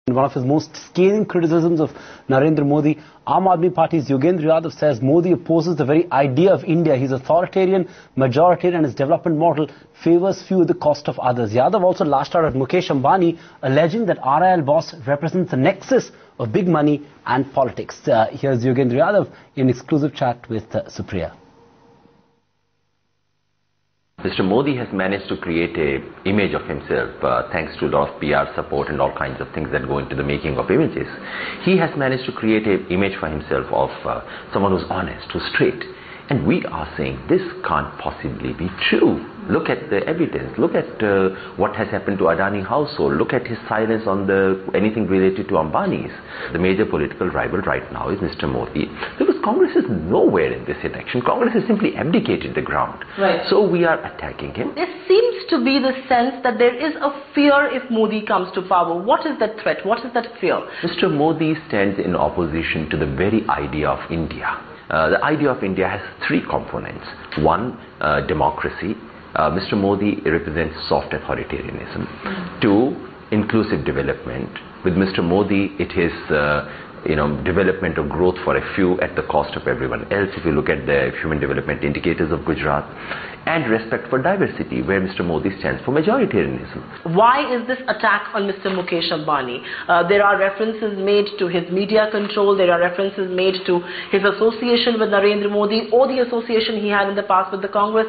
In one of his most scathing criticisms of Narendra Modi, Aam Aadmi Party's Yogendra Yadav says Modi opposes the very idea of India. He's authoritarian, majoritarian, and his development model favors few at the cost of others. Yadav also lashed out at Mukesh Ambani, alleging that RIL boss represents the nexus of big money and politics. Here's Yogendra Yadav in an exclusive chat with Supriya. Mr. Modi has managed to create an image of himself thanks to a lot of PR support and all kinds of things that go into the making of images. He has managed to create an image for himself of someone who's honest, who's straight. And we are saying this can't possibly be true. Look at the evidence. Look at what has happened to Adani household. Look at his silence on anything related to Ambani's. The major political rival right now is Mr. Modi, because Congress is nowhere in this election. Congress has simply abdicated the ground. Right. So we are attacking him. There seems to be the sense that there is a fear if Modi comes to power. What is that threat? What is that fear? Mr. Modi stands in opposition to the very idea of India. The idea of India has three components. One, democracy. Mr. Modi represents soft authoritarianism. Two, inclusive development. With Mr. Modi, it is development or growth for a few at the cost of everyone else. If you look at the human development indicators of Gujarat, and respect for diversity, where Mr. Modi stands for majoritarianism. Why is this attack on Mr. Mukesh Ambani? There are references made to his media control, there are references made to his association with Narendra Modi or the association he had in the past with the Congress.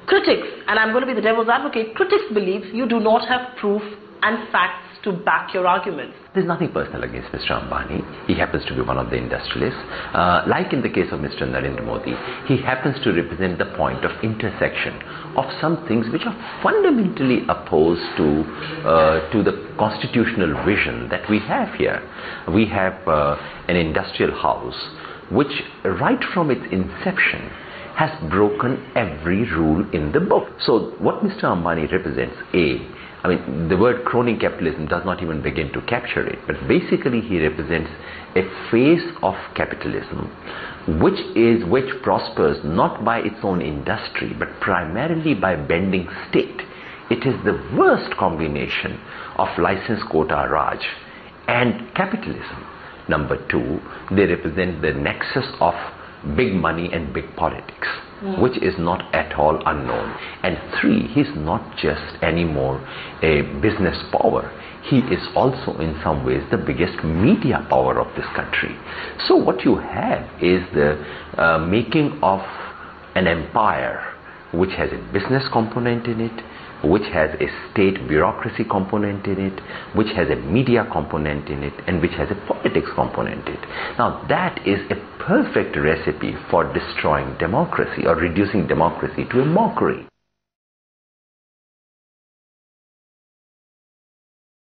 Critics, and I'm going to be the devil's advocate, critics believe you do not have proof and facts to back your arguments. There's nothing personal against Mr. Ambani. He happens to be one of the industrialists. Like in the case of Mr. Narendra Modi, he happens to represent the point of intersection of some things which are fundamentally opposed to the constitutional vision that we have here. We have an industrial house which, right from its inception, has broken every rule in the book. So what Mr. Ambani represents, the word crony capitalism does not even begin to capture it, but basically he represents a phase of capitalism which prospers not by its own industry but primarily by bending state. It is the worst combination of license quota Raj and capitalism. Number two, they represent the nexus of big money and big politics, which is not at all unknown. And three, he's not just anymore a business power. He is also in some ways the biggest media power of this country. So what you have is the making of an empire which has a business component in it, which has a state bureaucracy component in it, which has a media component in it, and which has a politics component in it. Now that is a perfect recipe for destroying democracy or reducing democracy to a mockery.